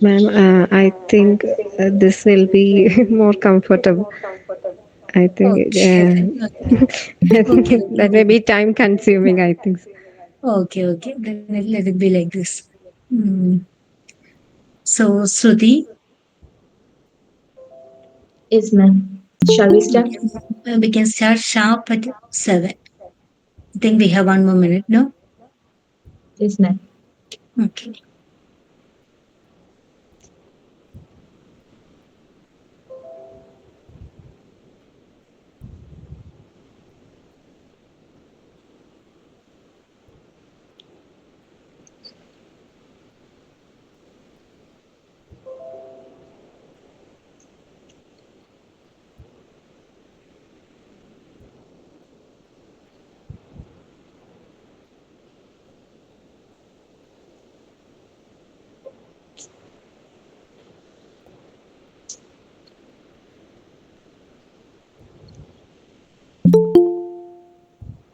Ma'am, I think this will be more comfortable. I think Okay, okay, okay, that may be time consuming, I think. So. okay, okay. Then let it be like this. Hmm. So, Shruti, Yes, ma'am. Shall we start? we can start sharp at 7. I think we have 1 more minute, no? Yes, ma'am. Okay.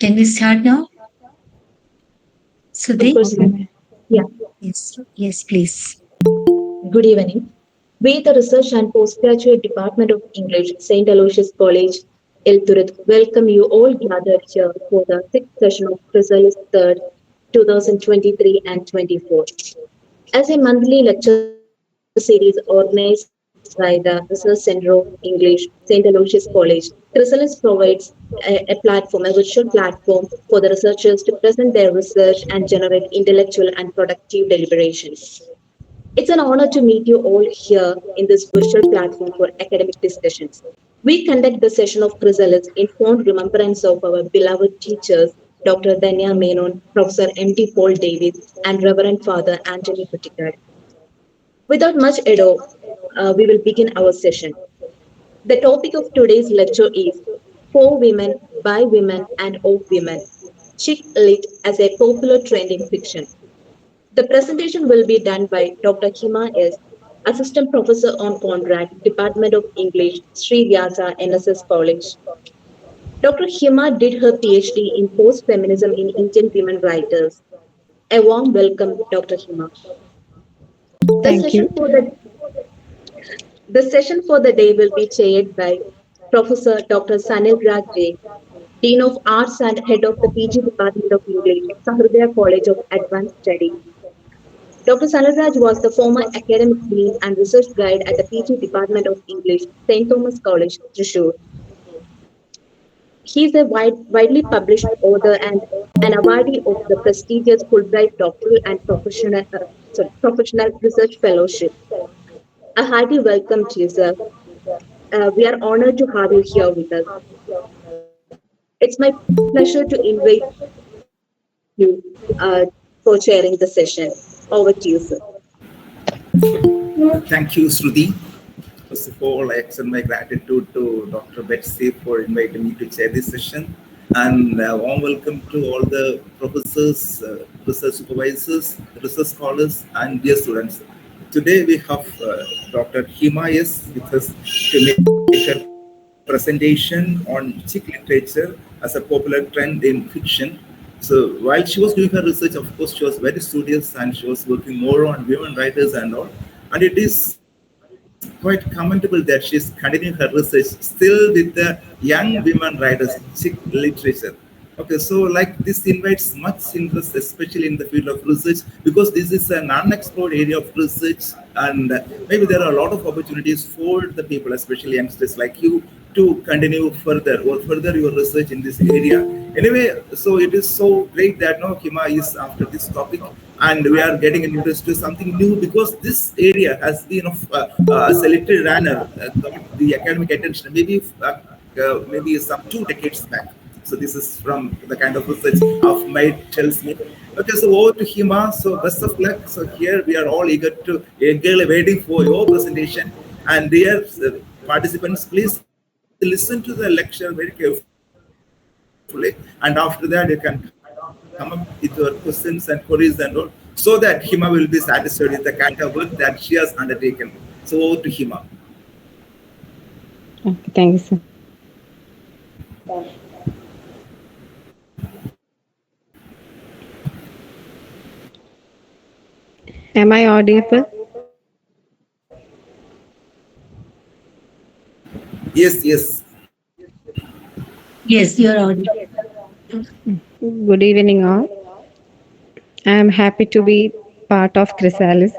Can we start now? Of Shruti? course, Okay. ma'am. Yeah. Yes, yes, please. Good evening. We, the Research and Postgraduate Department of English, St. Aloysius College, Elturat, welcome you all gathered here for the sixth session of Chrysalis 3rd, 2023 and 24. As a monthly lecture series organized by the Research Center of English, St. Aloysius College, Chrysalis provides a platform, a virtual platform for the researchers to present their research and generate intellectual and productive deliberations. It's an honor to meet you all here in this virtual platform for academic discussions. We conduct the session of Chrysalis in fond remembrance of our beloved teachers, Dr. Danya Menon, Professor M.T. Paul David, and Reverend Father Anthony Putikar. Without much ado, we will begin our session. The topic of today's lecture is For Women, by Women, and of Women, Chick Lit as a popular trend in fiction. The presentation will be done by Dr. Hima S., Assistant Professor on Contract, Department of English, Sri Vyasa NSS College. Dr. Hima did her PhD in post-feminism in Indian women writers. A warm welcome, Dr. Hima. The Thank session you. for the the session for the day will be chaired by Professor Dr. Sanil Raj J., Dean of Arts and Head of the PG Department of English, Sahridaya College of Advanced Studies. Dr. Sanaraj was the former academic dean and research guide at the PG Department of English, St. Thomas College, Thrissur. He is a widely published author and an awardee of the prestigious Fulbright Doctoral and Professional Research Fellowship. A hearty welcome to you, sir. We are honored to have you here with us. It's my pleasure to invite you for chairing the session. Over to you, sir. Thank you, Shruti. First of all, I extend my gratitude to Dr. Betsy for inviting me to chair this session. And warm welcome to all the professors, research supervisors, research scholars, and dear students. Today we have Dr. Hima S. with us to make a presentation on Sikh literature as a popular trend in fiction. So while she was doing her research, of course, she was very studious and she was working more on women writers and all. And it is quite commendable that she's continuing her research still with the young women writers, Sikh literature. Okay, so like this invites much interest, especially in the field of research, because this is an unexplored area of research, and maybe there are a lot of opportunities for the people, especially youngsters like you, to continue further or further your research in this area. Anyway, so it is so great that no Hima is after this topic, and we are getting an interest to something new because this area has been of as a little runner got the academic attention maybe some 2 decades back. So this is from the kind of research of made tells me. Okay, so over to Hima. So best of luck. So here we are all eagerly waiting for your presentation. And dear participants, please listen to the lecture very carefully. And after that, you can come up with your questions and queries and all, so that Hima will be satisfied with the kind of work that she has undertaken. So over to Hima. Okay, thank you, sir. Am I audible? Yes, yes. Yes, you're audible. Good evening, all. I am happy to be part of Chrysalis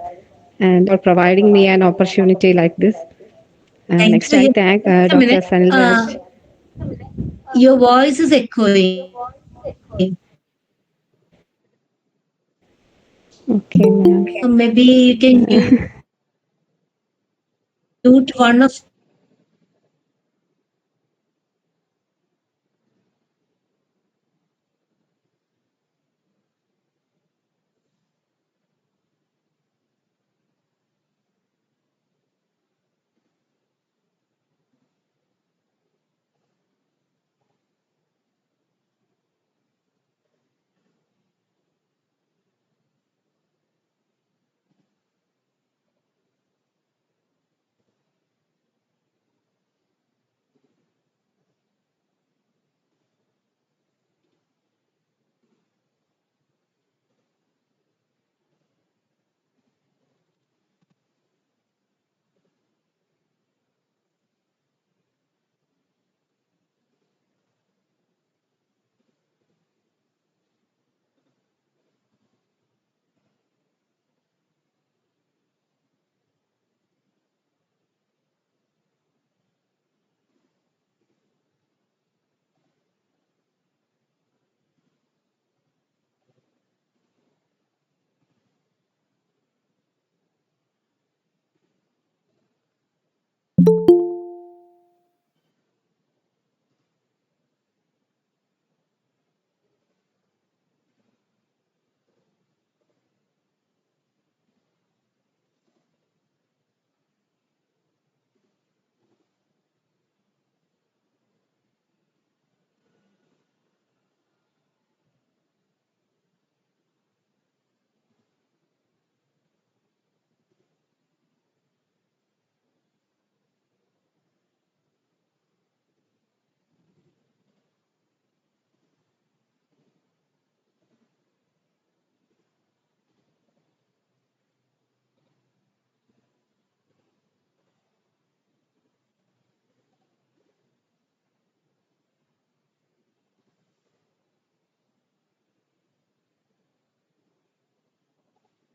and for providing me an opportunity like this. Thank Next, you. I thank Just a Dr. minute. Sanil Raj. Your voice is echoing. Okay, ma'am. Maybe you can mute one of.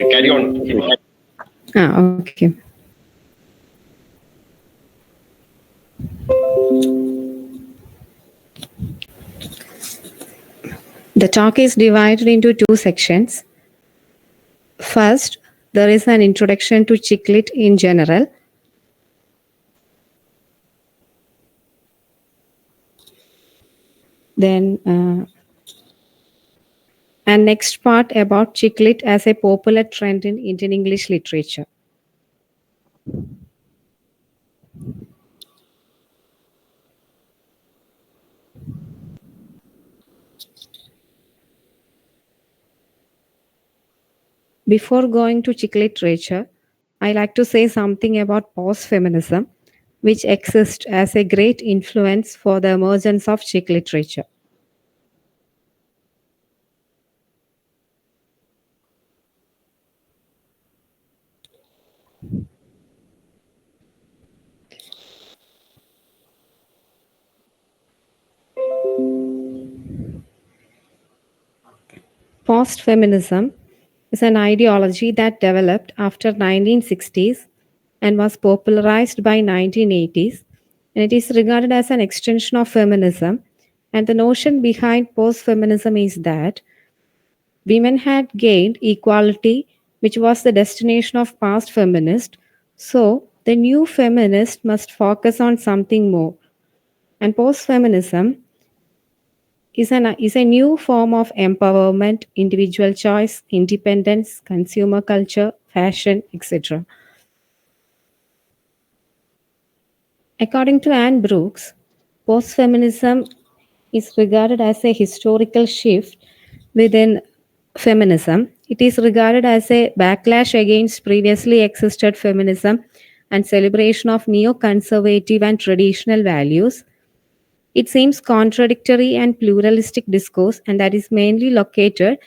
Carry on. Okay. The talk is divided into two sections. First, there is an introduction to chick lit in general. Then, and next part about chick lit as a popular trend in Indian English literature. Before going to chick literature, I like to say something about post-feminism, which exists as a great influence for the emergence of chick literature. Post-feminism is an ideology that developed after 1960s and was popularized by 1980s, and it is regarded as an extension of feminism. And the notion behind post-feminism is that women had gained equality, which was the destination of past feminists. So the new feminist must focus on something more. And post-feminism is a new form of empowerment, individual choice, independence, consumer culture, fashion, etc. According to Anne Brooks, post-feminism is regarded as a historical shift within feminism. It is regarded as a backlash against previously existed feminism and celebration of neo-conservative and traditional values. It seems contradictory and pluralistic discourse, and that is mainly located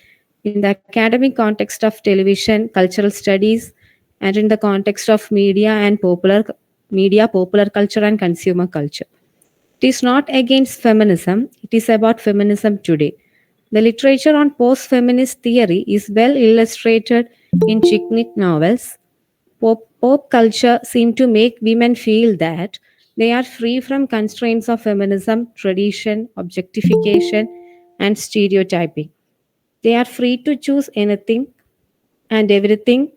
in the academic context of television, cultural studies, and in the context of media and popular media, popular culture, and consumer culture. It is not against feminism, it is about feminism today. The literature on post feminist theory is well illustrated in chick lit novels. Pop culture seemed to make women feel that they are free from constraints of feminism, tradition, objectification, and stereotyping. They are free to choose anything and everything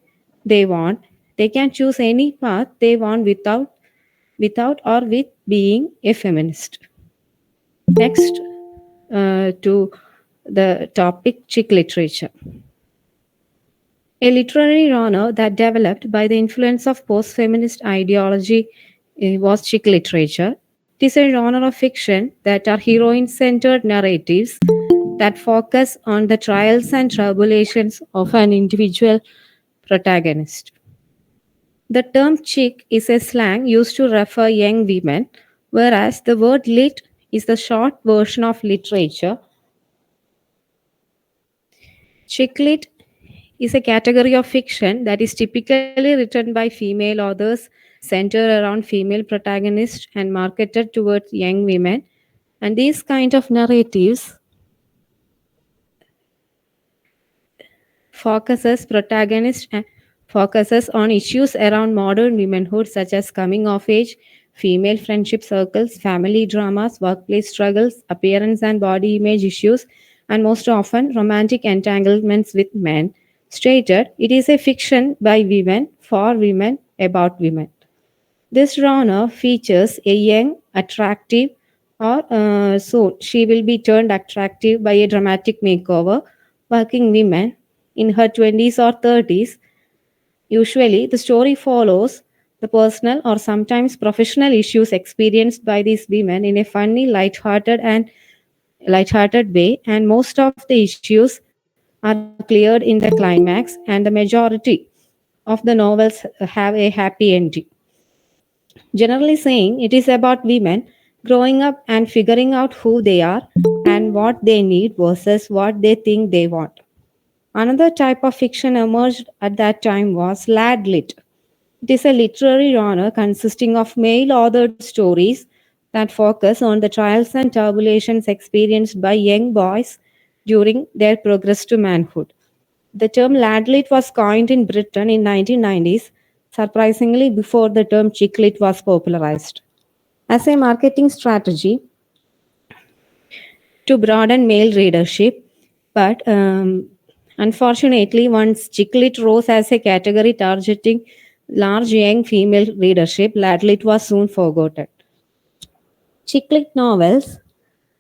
they want. They can choose any path they want without or with being a feminist. Next, to the topic chick literature. A literary genre that developed by the influence of post feminist ideology was chick literature. It is a genre of fiction that are heroine centered narratives that focus on the trials and tribulations of an individual protagonist. The term chick is a slang used to refer young women, whereas the word lit is the short version of literature. Chick lit is a category of fiction that is typically written by female authors, centered around female protagonists, and marketed towards young women. And these kind of narratives focuses on issues around modern womanhood such as coming of age, female friendship circles, family dramas, workplace struggles, appearance and body image issues, and most often romantic entanglements with men. Stated, it is a fiction by women, for women, about women. This genre features a young, attractive, or soon she will be turned attractive by a dramatic makeover, working woman in her 20s or 30s. Usually, the story follows the personal or sometimes professional issues experienced by these women in a funny, light-hearted way, and most of the issues are cleared in the climax, and the majority of the novels have a happy ending. Generally saying, it is about women growing up and figuring out who they are and what they need versus what they think they want. Another type of fiction emerged at that time was lad lit. It is a literary genre consisting of male authored stories that focus on the trials and tribulations experienced by young boys during their progress to manhood. The term ladlit was coined in Britain in 1990s, surprisingly before the term chicklit was popularized. As a marketing strategy to broaden male readership, but unfortunately, once chicklit rose as a category targeting large young female readership, ladlit was soon forgotten. Chicklit novels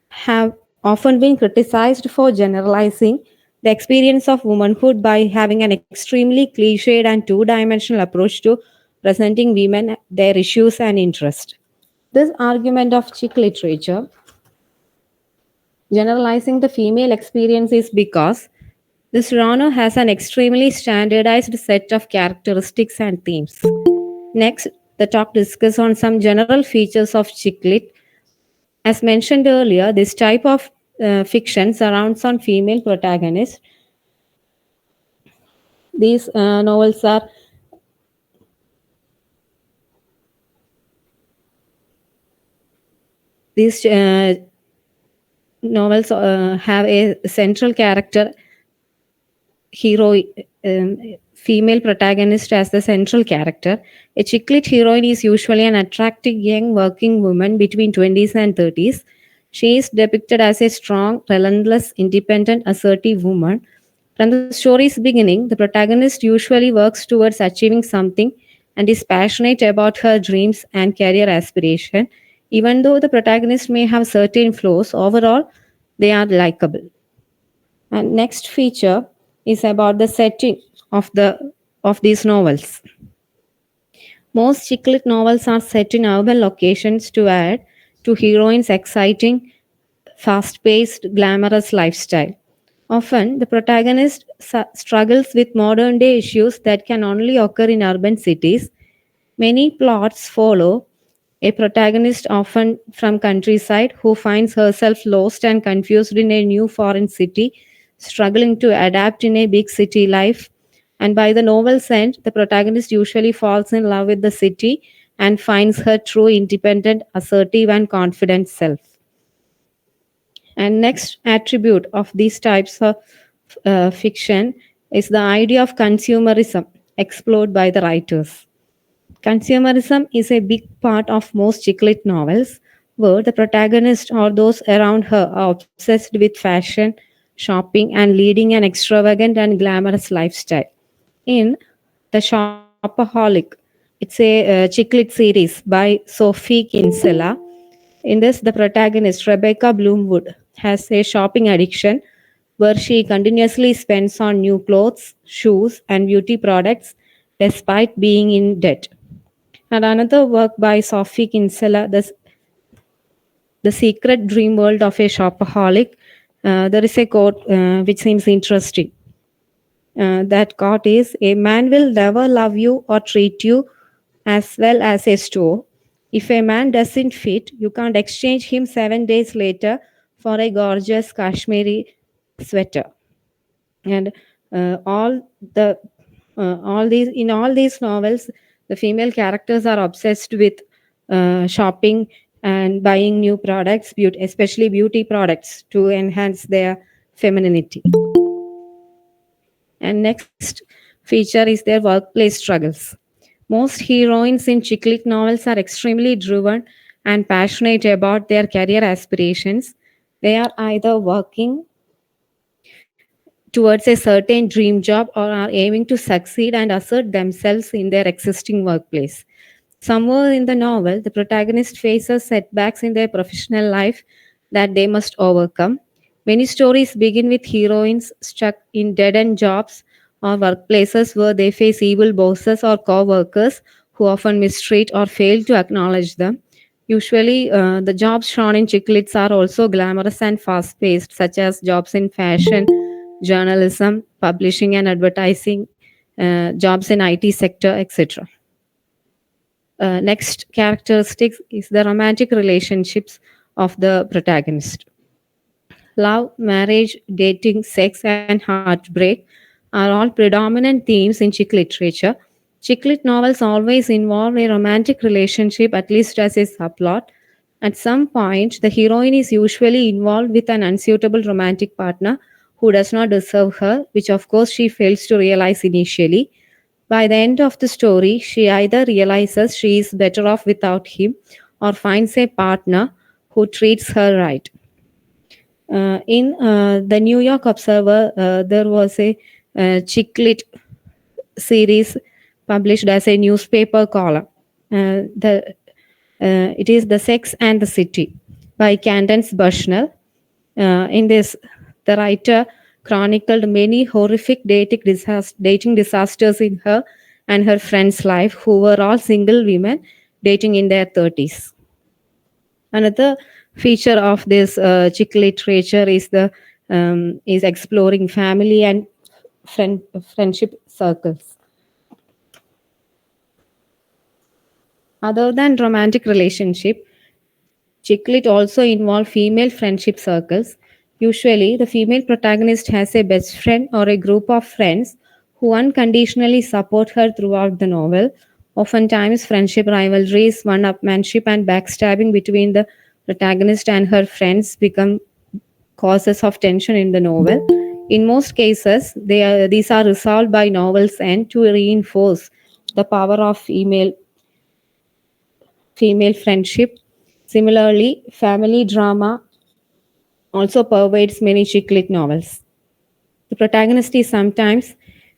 have often been criticized for generalizing the experience of womanhood by having an extremely cliched and two-dimensional approach to presenting women, their issues, and interests. This argument of chick literature generalizing the female experience is because this genre has an extremely standardized set of characteristics and themes. Next, the talk discusses on some general features of chick lit. As mentioned earlier, this type of fiction surrounds on female protagonists. These novels are these novels have a central character, hero, female protagonist as the central character. A chick lit heroine is usually an attractive young working woman between 20s and 30s. She is depicted as a strong, relentless, independent, assertive woman. From the story's beginning, the protagonist usually works towards achieving something and is passionate about her dreams and career aspiration. Even though the protagonist may have certain flaws, overall, they are likable. And next feature is about the setting of these novels. Most chick lit novels are set in urban locations to add to heroine's exciting, fast-paced, glamorous lifestyle. Often, the protagonist struggles with modern-day issues that can only occur in urban cities. Many plots follow a protagonist, often from countryside, who finds herself lost and confused in a new foreign city, struggling to adapt in a big city life. And by the novel's end, the protagonist usually falls in love with the city and finds her true, independent, assertive, and confident self. And next attribute of these types of fiction is the idea of consumerism explored by the writers. Consumerism is a big part of most chick lit novels, where the protagonist or those around her are obsessed with fashion, shopping, and leading an extravagant and glamorous lifestyle. In The Shopaholic, it's a chick lit series by Sophie Kinsella. In this, the protagonist, Rebecca Bloomwood, has a shopping addiction where she continuously spends on new clothes, shoes, and beauty products despite being in debt. And another work by Sophie Kinsella, The Secret Dream World of a Shopaholic. There is a quote which seems interesting. That quote is, "A man will never love you or treat you as well as a store. If a man doesn't fit, you can't exchange him 7 days later for a gorgeous Kashmiri sweater." And the all these novels, the female characters are obsessed with shopping and buying new products, especially beauty products, to enhance their femininity. And next feature is their workplace struggles. Most heroines in chick lit novels are extremely driven and passionate about their career aspirations. They are either working towards a certain dream job or are aiming to succeed and assert themselves in their existing workplace. Somewhere in the novel, the protagonist faces setbacks in their professional life that they must overcome. Many stories begin with heroines stuck in dead end jobs or workplaces where they face evil bosses or co workers who often mistreat or fail to acknowledge them. Usually, the jobs shown in chick lits are also glamorous and fast paced, such as jobs in fashion, journalism, publishing and advertising, jobs in IT sector, etc. Next characteristics is the romantic relationships of the protagonist. Love, marriage, dating, sex, and heartbreak are all predominant themes in chick literature. Chick lit novels always involve a romantic relationship, at least as a subplot. At some point, the heroine is usually involved with an unsuitable romantic partner who does not deserve her, which of course she fails to realize initially. By the end of the story, she either realizes she is better off without him or finds a partner who treats her right. In the New York Observer, there was a chick lit series published as a newspaper column. It is The Sex and the City by Candace Bushnell. In this, the writer chronicled many horrific dating disasters in her and her friends' life, who were all single women dating in their 30s. Another feature of this chick literature is exploring family and friendship circles. Other than romantic relationship, chick lit also involve female friendship circles. Usually, the female protagonist has a best friend or a group of friends who unconditionally support her throughout the novel. Oftentimes, friendship rivalries, one-upmanship, and backstabbing between the protagonist and her friends become causes of tension in the novel. In most cases, these are resolved by novel's end to reinforce the power of female friendship. Similarly, family drama also pervades many chick lit novels. The protagonist is sometimes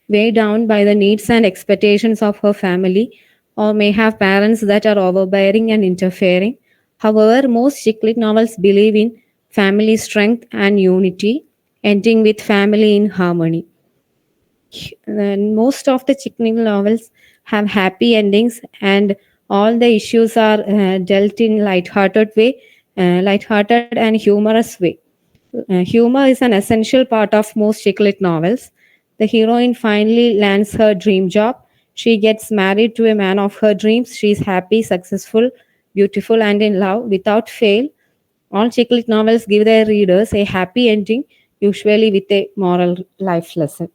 weighed down by the needs and expectations of her family, or may have parents that are overbearing and interfering. However, most chick lit novels believe in family strength and unity, ending with family in harmony. And most of the chick lit novels have happy endings, and all the issues are dealt in light-hearted and humorous way. Humor is an essential part of most chick lit novels. The heroine finally lands her dream job. She gets married to a man of her dreams. She is happy, successful, beautiful, and in love without fail. All chick lit novels give their readers a happy ending, usually with a moral life lesson.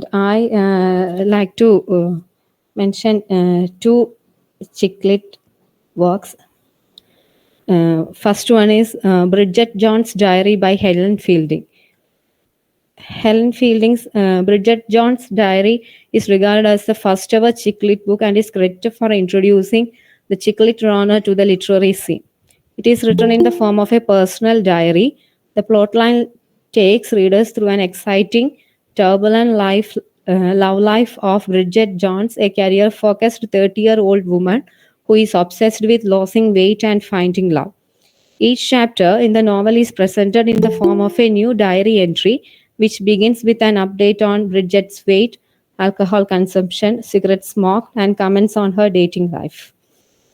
And I like to mention two chick lit works. First one is Bridget Jones's Diary by Helen Fielding. Helen Fielding's Bridget Jones's Diary is regarded as the first ever chick lit book and is credited for introducing the chick lit genre to the literary scene. It is written in the form of a personal diary. The plotline takes readers through an exciting, turbulent love life of Bridget Jones, a career-focused 30-year-old woman who is obsessed with losing weight and finding love. Each chapter in the novel is presented in the form of a new diary entry, which begins with an update on Bridget's weight, alcohol consumption, cigarette smoke, and comments on her dating life.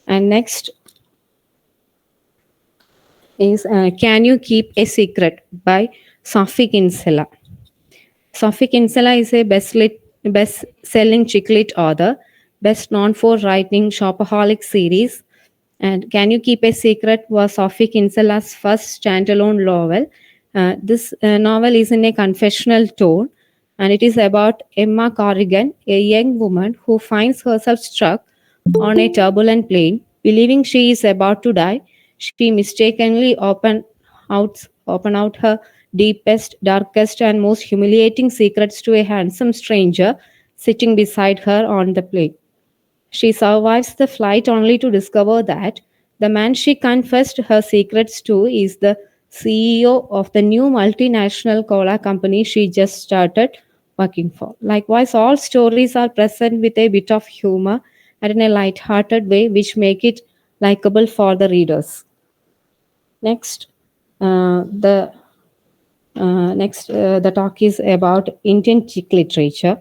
And next is Can You Keep a Secret by Sophie Kinsella. Sophie Kinsella is a best-selling chick lit author, best known for writing Shopaholic series. And Can You Keep a Secret was Sophie Kinsella's first standalone novel. This novel is in a confessional tone, and it is about Emma Corrigan, a young woman who finds herself stuck on a turbulent plane. Believing she is about to die, she mistakenly open out her deepest, darkest, and most humiliating secrets to a handsome stranger sitting beside her on the plane. She survives the flight only to discover that the man she confessed her secrets to is the CEO of the new multinational cola company she just started working for. Likewise, all stories are present with a bit of humor and in a light-hearted way, which make it likable for the readers. Next, the talk is about Indian chick literature.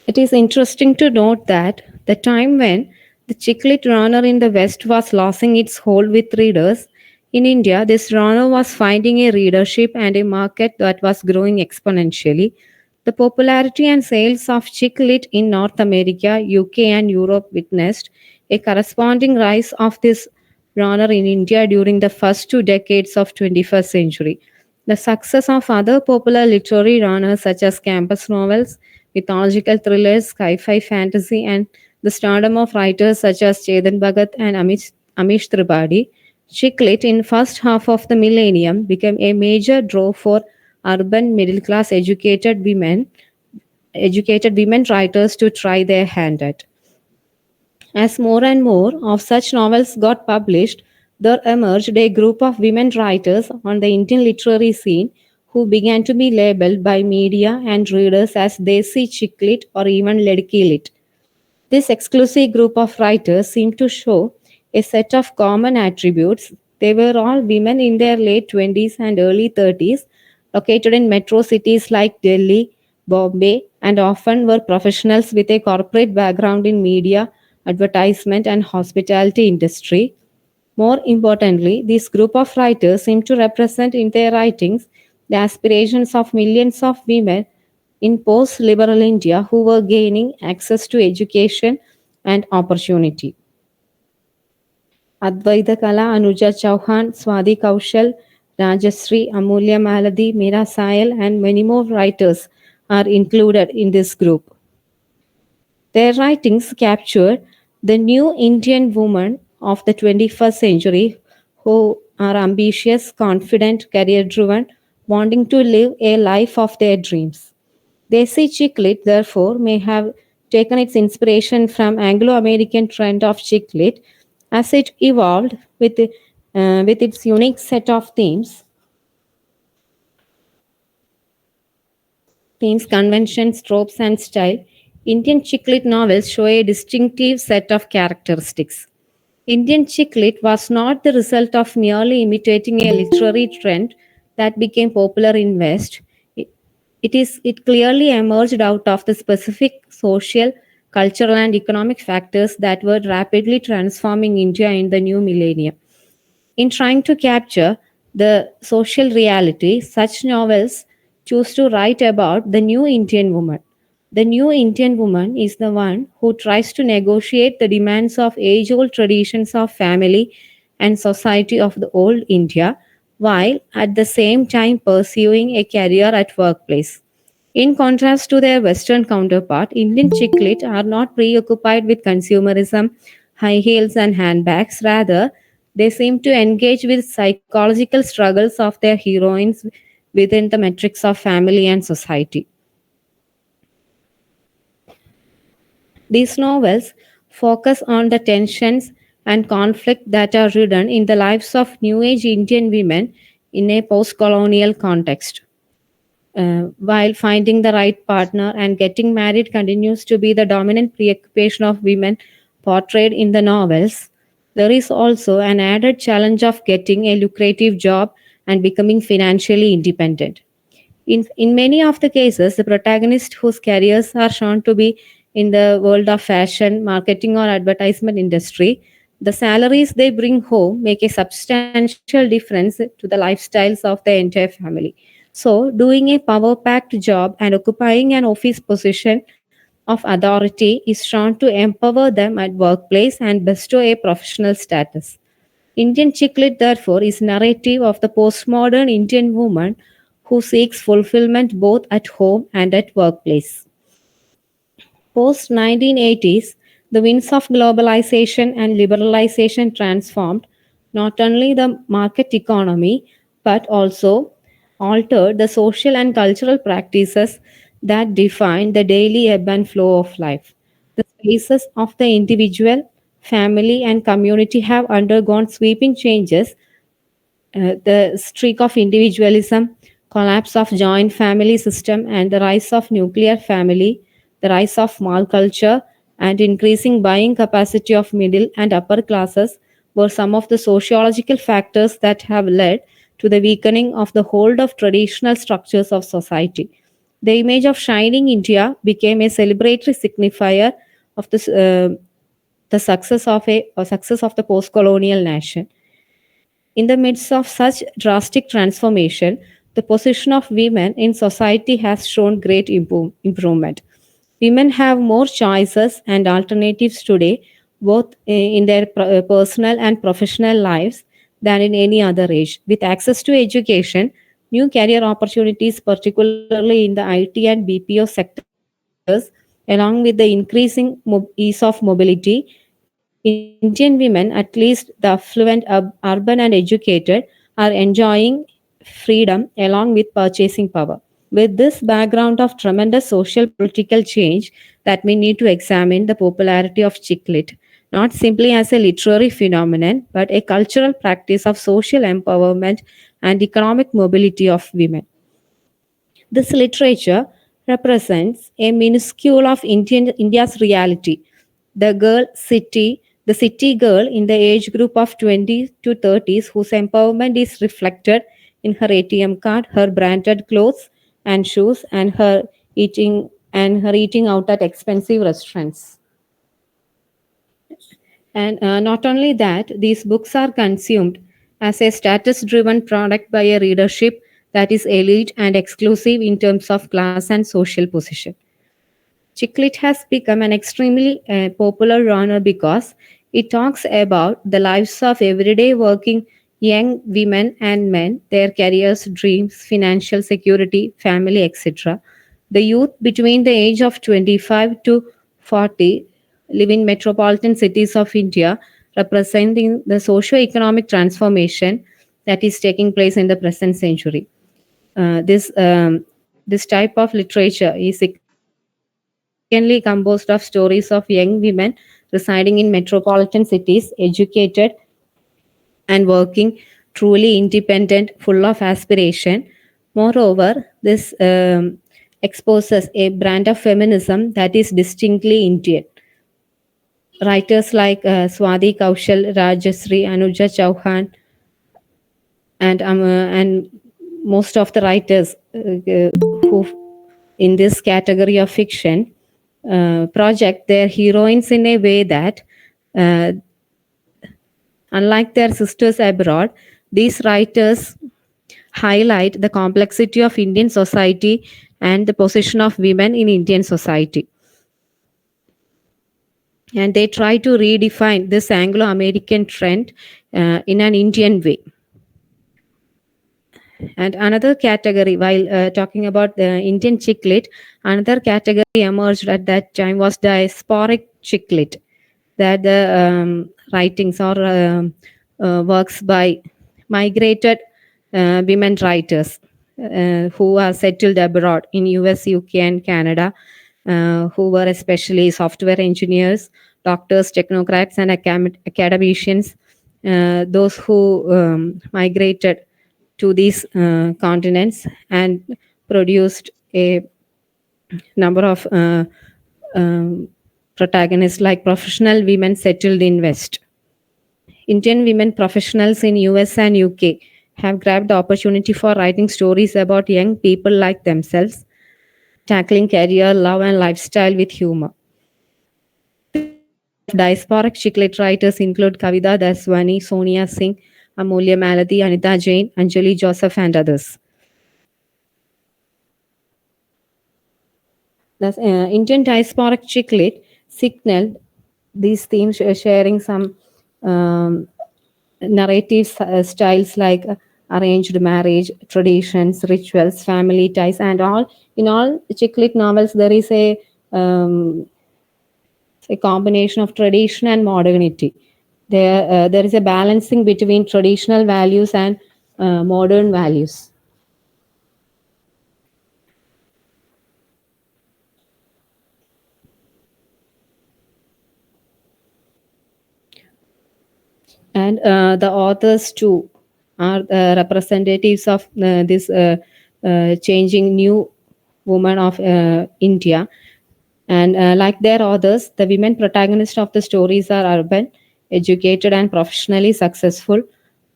It is interesting to note that the time when the chick lit genre in the West was losing its hold with readers, in India, this genre was finding a readership and a market that was growing exponentially. The popularity and sales of chick lit in North America, UK, and Europe witnessed a corresponding rise of this genre in India during the first 2 decades of 21st century. The success of other popular literary genres such as campus novels, mythological thrillers, sci-fi fantasy, and the stardom of writers such as Chetan Bhagat and Amish Tripathi, chick lit in first half of the millennium became a major draw for urban middle-class educated women writers to try their hand at. As more and more of such novels got published, there emerged a group of women writers on the Indian literary scene who began to be labeled by media and readers as Desi chick lit or even Ledki lit. This exclusive group of writers seemed to show a set of common attributes. They were all women in their late 20s and early 30s, located in metro cities like Delhi, Bombay, and often were professionals with a corporate background in media, advertisement, and hospitality industry. More importantly, this group of writers seem to represent in their writings the aspirations of millions of women in post-liberal India who were gaining access to education and opportunity. Advaita Kala, Anuja Chauhan, Swati Kaushal, Rajashree, Amulya Maladi, Meera Sayal, and many more writers are included in this group. Their writings capture the new Indian woman of the 21st century who are ambitious, confident, career-driven, wanting to live a life of their dreams. Desi chick lit, therefore, may have taken its inspiration from Anglo-American trend of chick lit as it evolved with its unique set of themes, conventions, tropes, and style. Indian chick lit novels show a distinctive set of characteristics. Indian chick lit was not the result of merely imitating a literary trend that became popular in West. It clearly emerged out of the specific social, cultural, and economic factors that were rapidly transforming India in the new millennium. In trying to capture the social reality, such novels choose to write about the new Indian woman. The new Indian woman is the one who tries to negotiate the demands of age old traditions of family and society of the old India while at the same time pursuing a career at workplace. In contrast to their Western counterpart, Indian chick lit are not preoccupied with consumerism, high heels, and handbags. Rather, they seem to engage with psychological struggles of their heroines within the metrics of family and society. These novels focus on the tensions and conflict that are ridden in the lives of New Age Indian women in a post colonial context. While finding the right partner and getting married continues to be the dominant preoccupation of women portrayed in the novels, there is also an added challenge of getting a lucrative job and becoming financially independent. In many of the cases, the protagonists whose careers are shown to be in the world of fashion, marketing, or advertisement industry, the salaries they bring home make a substantial difference to the lifestyles of the entire family. So, doing a power packed job and occupying an office position of authority is shown to empower them at workplace and bestow a professional status. Indian Chicklit, therefore, is narrative of the postmodern Indian woman who seeks fulfillment both at home and at workplace. Post 1980s, the winds of globalization and liberalization transformed not only the market economy but also altered the social and cultural practices that define the daily ebb and flow of life. The spaces of the individual, family, and community have undergone sweeping changes. The streak of individualism, collapse of joint family system, and the rise of nuclear family, the rise of mall culture, and increasing buying capacity of middle and upper classes were some of the sociological factors that have led to the weakening of the hold of traditional structures of society. The image of shining India became a celebratory signifier of the success of the post-colonial nation. In the midst of such drastic transformation, the position of women in society has shown great improvement. Women have more choices and alternatives today, both in their personal and professional lives, than in any other age. With access to education, new career opportunities, particularly in the IT and BPO sectors, along with the increasing ease of mobility, Indian women, at least the affluent, urban, and educated, are enjoying freedom along with purchasing power. With this background of tremendous social political change, that we need to examine the popularity of Chicklit, not simply as a literary phenomenon, but a cultural practice of social empowerment and economic mobility of women. This literature represents a minuscule of India's reality. The city girl in the age group of 20 to 30s whose empowerment is reflected in her ATM card, her branded clothes and shoes, and her eating out at expensive restaurants. And not only that, these books are consumed as a status driven product by a readership that is elite and exclusive in terms of class and social position. Chicklit has become an extremely popular genre because it talks about the lives of everyday working young women and men, their careers, dreams, financial security, family, etc. The youth between the age of 25 to 40 live in metropolitan cities of India, representing the socio-economic transformation that is taking place in the present century. This type of literature is significantly composed of stories of young women residing in metropolitan cities, educated and working, truly independent, full of aspiration. Moreover, this exposes a brand of feminism that is distinctly Indian. Writers like Swati Kaushal, Rajasri, Anuja Chauhan, and most of the writers who in this category of fiction project their heroines in a way that uh, unlike their sisters abroad, these writers highlight the complexity of Indian society and the position of women in Indian society. And they try to redefine this Anglo American trend in an Indian way. And another category, while talking about the Indian chick lit, another category emerged at that time was diasporic chick lit, that the writings or works by migrated women writers who are settled abroad in US, UK, and Canada, who were especially software engineers, doctors, technocrats, and academicians, those who migrated to these continents and produced a number of protagonists like professional women settled in West. Indian women professionals in US and UK have grabbed the opportunity for writing stories about young people like themselves, tackling career, love, and lifestyle with humor. Diasporic chick lit writers include Kavita Daswani, Sonia Singh, Amulya Maladi, Anita Jain, Anjali Joseph, and others. The Indian diasporic chick lit signaled these themes, sharing some narrative styles like arranged marriage, traditions, rituals, family ties, and all. In all chick lit novels, there is a combination of tradition and modernity. There is a balancing between traditional values and modern values. And the authors too are representatives of this changing new woman of India. And like their authors, the women protagonists of the stories are urban, educated, and professionally successful,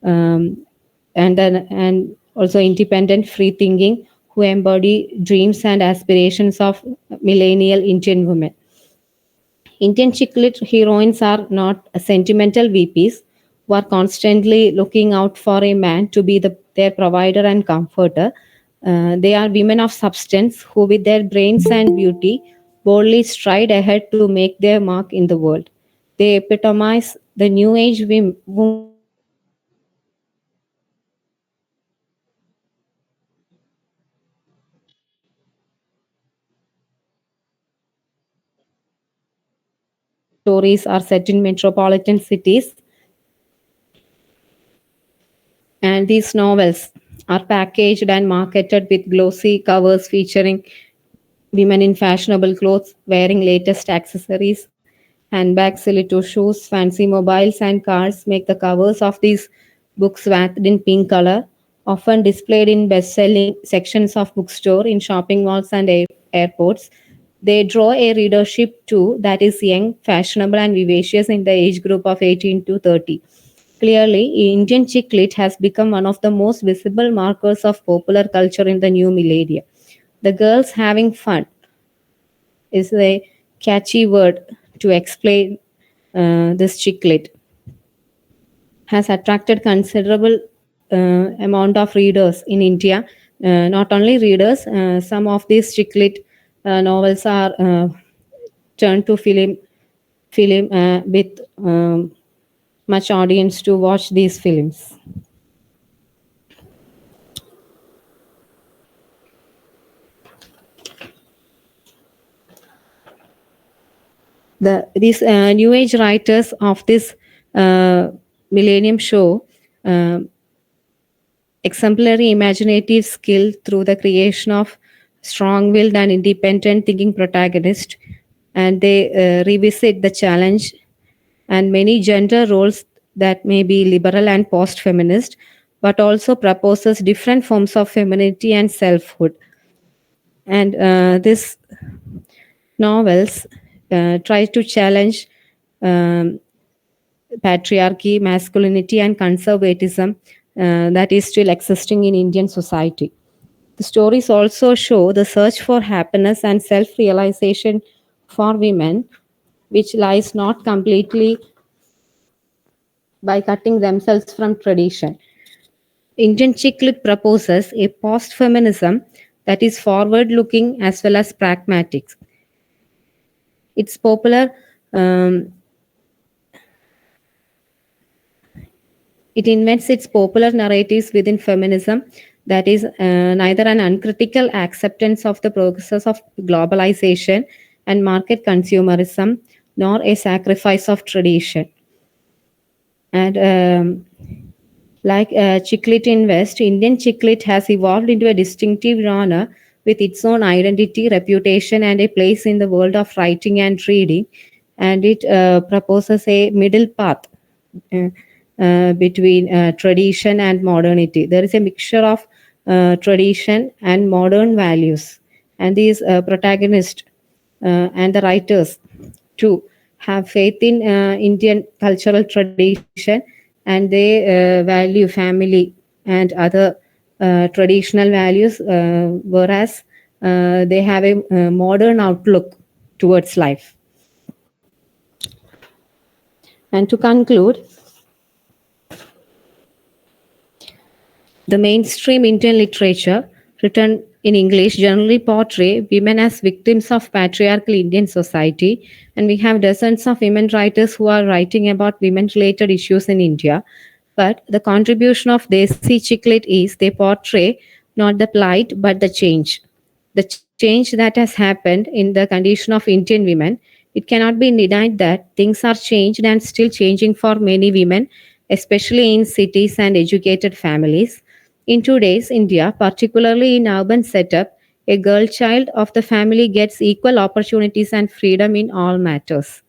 and also independent, free-thinking, who embody dreams and aspirations of millennial Indian women. Indian chick lit heroines are not sentimental VPs who are constantly looking out for a man to be their provider and comforter. They are women of substance who, with their brains and beauty, boldly stride ahead to make their mark in the world. They epitomize the new age woman stories are set in metropolitan cities, and these novels are packaged and marketed with glossy covers featuring women in fashionable clothes wearing latest accessories, handbags, stiletto shoes, fancy mobiles, and cars make the covers of these books swathed in pink color, often displayed in best selling sections of bookstore in shopping malls and airports. They draw a readership too that is young, fashionable, and vivacious in the age group of 18 to 30. Clearly, Indian chick lit has become one of the most visible markers of popular culture in the new millennia. The girls having fun is a catchy word to explain this chick lit. Has attracted considerable amount of readers in India. Not only readers, some of these chick lit novels are turned to film with much audience to watch these films. These new age writers of this millennium show exemplary imaginative skill through the creation of strong-willed and independent thinking protagonist, and they revisit the challenge and many gender roles that may be liberal and post-feminist, but also proposes different forms of femininity and selfhood. And this novels try to challenge um, patriarchy, masculinity, and conservatism that is still existing in Indian society. The stories also show the search for happiness and self realization for women, which lies not completely by cutting themselves from tradition. Indian chick lit proposes a post feminism that is forward looking as well as pragmatic. It's popular. It invents its popular narratives within feminism that is neither an uncritical acceptance of the process of globalization and market consumerism, nor a sacrifice of tradition. And like Chiclet Invest, Indian Chiclet has evolved into a distinctive genre with its own identity, reputation, and a place in the world of writing and reading. And it proposes a middle path between tradition and modernity. There is a mixture of tradition and modern values. And these protagonists and the writers too have faith in Indian cultural tradition, and they value family and other traditional values, whereas they have a modern outlook towards life. And to conclude, the mainstream Indian literature written in English generally portray women as victims of patriarchal Indian society, and we have dozens of women writers who are writing about women-related issues in India. But the contribution of Desi Chiclet is they portray not the plight but the change. The change that has happened in the condition of Indian women. It cannot be denied that things are changed and still changing for many women, especially in cities and educated families. In today's India, particularly in urban setup, a girl child of the family gets equal opportunities and freedom in all matters.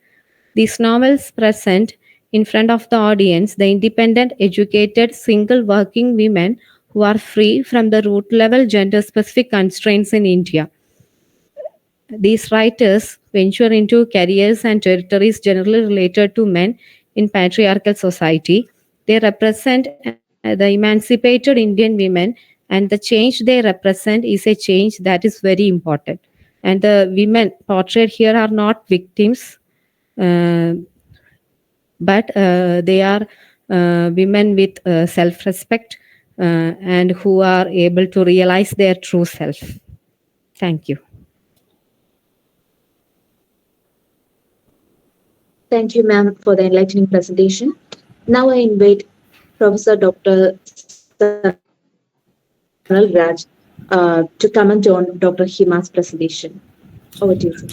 These novels present in front of the audience the independent, educated, single working women who are free from the root level gender specific constraints in India. These writers venture into careers and territories generally related to men in patriarchal society. They represent the emancipated Indian women, and the change they represent is a change that is very important. And the women portrayed here are not victims, but they are women with self-respect and who are able to realize their true self. Thank you. Thank you, ma'am, for the enlightening presentation. Now I invite Professor Dr. Saral Raj to comment on Dr. Hima's presentation. Over to you, sir.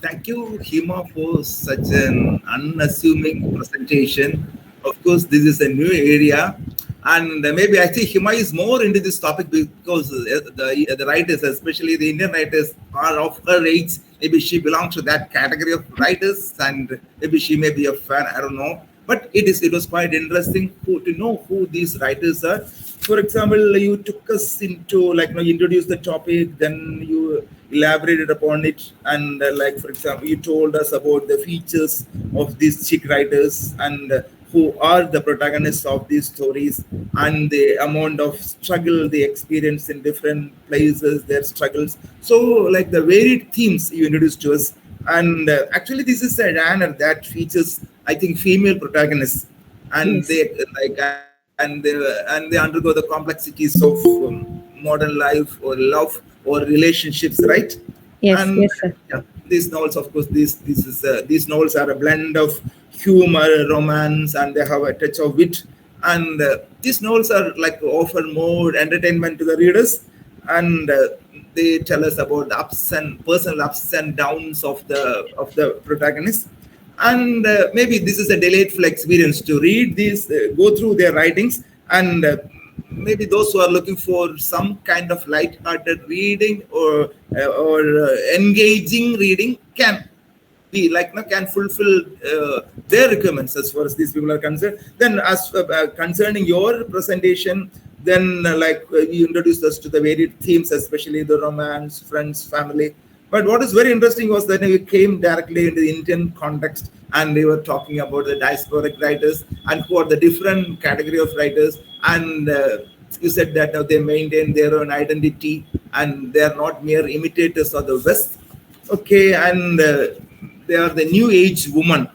Thank you, Hima, for such an unassuming presentation. Of course, this is a new area, and maybe I think Hima is more into this topic because the writers, especially the Indian writers, are of her age. Maybe she belongs to that category of writers, and maybe she may be a fan. I don't know. But it was quite interesting to know who these writers are. For example, you took us into you introduced the topic, then you elaborated upon it, and for example, you told us about the features of these chick writers and who are the protagonists of these stories and the amount of struggle they experience in different places, their struggles. So, the varied themes you introduced to us, and actually, this is a genre that features, I think, female protagonists, and yes. they undergo the complexities of modern life or love or relationships, right? Yes, and, yes, sir. Yeah, these novels, of course, these novels are a blend of humor, romance, and they have a touch of wit. And these novels are offer more entertainment to the readers, and they tell us about the personal ups and downs of the protagonist. And maybe this is a delightful experience to read these, go through their writings, and maybe those who are looking for some kind of light-hearted reading or engaging reading can be can fulfill their requirements as far as these people are concerned. Then, as concerning your presentation, then you introduced us to the varied themes, especially the romance, friends, family. But what is very interesting was that we came directly into the Indian context, and we were talking about the diasporic writers and who are the different category of writers. And you said that they maintain their own identity and they are not mere imitators of the West. Okay, and they are the new age woman.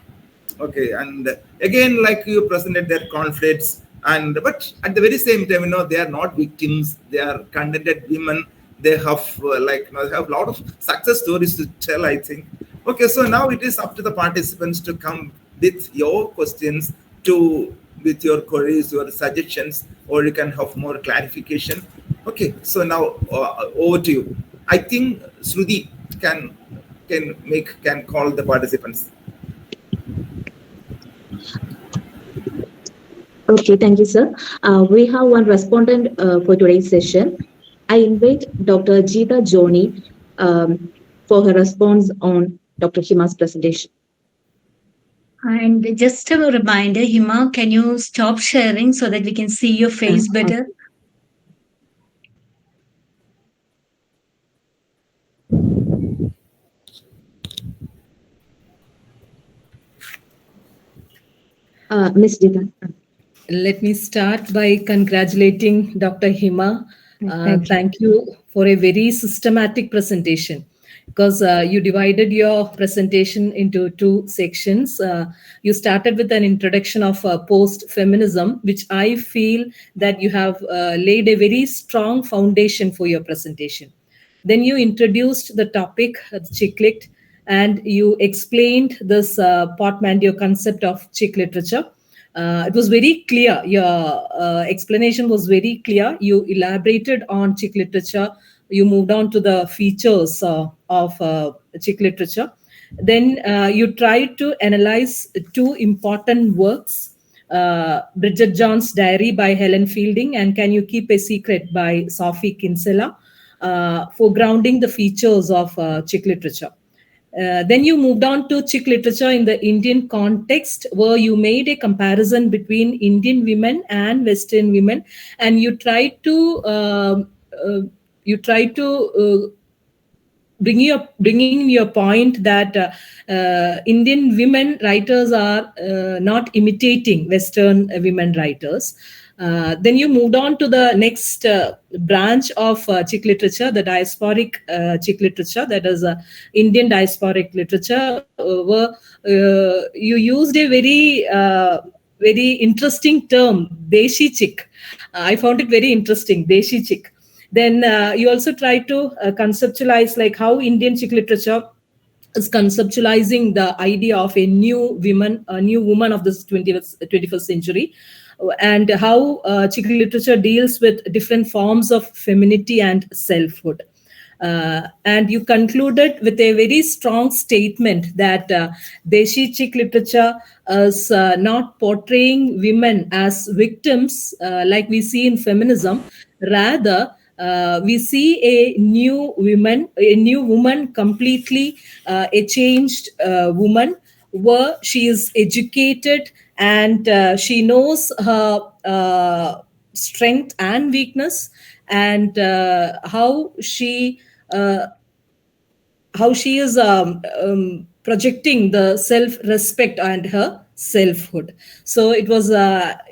Okay, and again, you presented their conflicts, but at the very same time, they are not victims. They are contented women. They have have a lot of success stories to tell, I think. Okay, so now it is up to the participants to come with your questions to with your queries, your suggestions, or you can have more clarification. Okay, so now over to you. I think Shruti can call the participants. Okay, thank you, sir. We have one respondent for today's session. I invite Dr. Geeta Joni for her response on Dr. Hima's presentation. And just a reminder, Hima, can you stop sharing so that we can see your face better? Ms. Geeta. Let me start by congratulating Dr. Hima. Thank you for a very systematic presentation, because you divided your presentation into two sections. You started with an introduction of post-feminism, which I feel that you have laid a very strong foundation for your presentation. Then you introduced the topic, chick lit, and you explained this portmanteau concept of chick literature. It was very clear. Your explanation was very clear. You elaborated on chick literature. You moved on to the features of chick literature. Then you tried to analyze two important works, Bridget Jones's Diary by Helen Fielding and Can You Keep a Secret by Sophie Kinsella, for grounding the features of chick literature. Then you moved on to chick literature in the Indian context, where you made a comparison between Indian women and Western women, and you tried to bringing your point that Indian women writers are not imitating Western women writers. Then you moved on to the next branch of chick literature, the diasporic chick literature, that is Indian diasporic literature, where you used a very interesting term, Deshi chick. I found it very interesting, Deshi chick. Then you also try to conceptualize like how Indian chick literature is conceptualizing the idea of a new woman of this 21st century, and how chick literature deals with different forms of femininity and selfhood. And you concluded with a very strong statement that Deshi chick literature is not portraying women as victims like we see in feminism. Rather, we see a new woman, completely a changed woman, where she is educated and she knows her strength and weakness, and how she is projecting the self-respect and her selfhood. So it was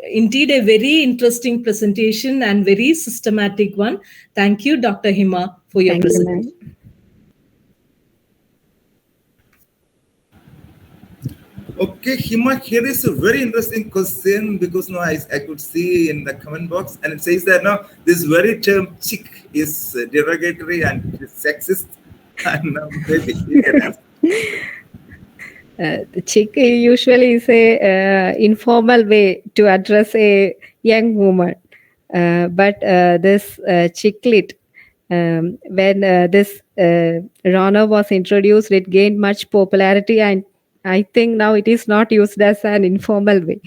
indeed a very interesting presentation and very systematic one. Thank you, Dr. Hima, for your presentation. Okay, Hima, here is a very interesting question, because now I could see in the comment box, and it says that now this very term chick is derogatory and sexist, and maybe you can answer. The chick usually is a informal way to address a young woman, but this chick lit, when this genre was introduced, it gained much popularity, and I think now it is not used as an informal way,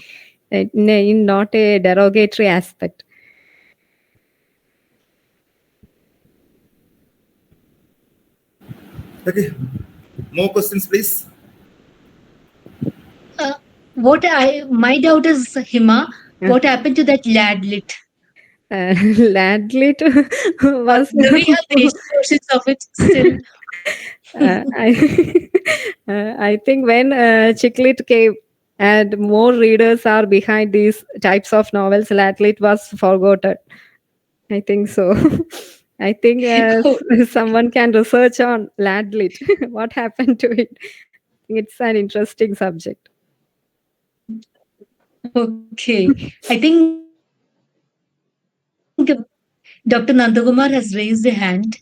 in not a derogatory aspect. Okay, more questions, please. My doubt is, Hima, what happened to that ladlit? Ladlit was. Do we have the versions of it still? I think when chick lit came and more readers are behind these types of novels, ladlit was forgotten. I think so. I think someone can research on ladlit. What happened to it? It's an interesting subject. Okay. I think Dr. Nandakumar has raised a hand.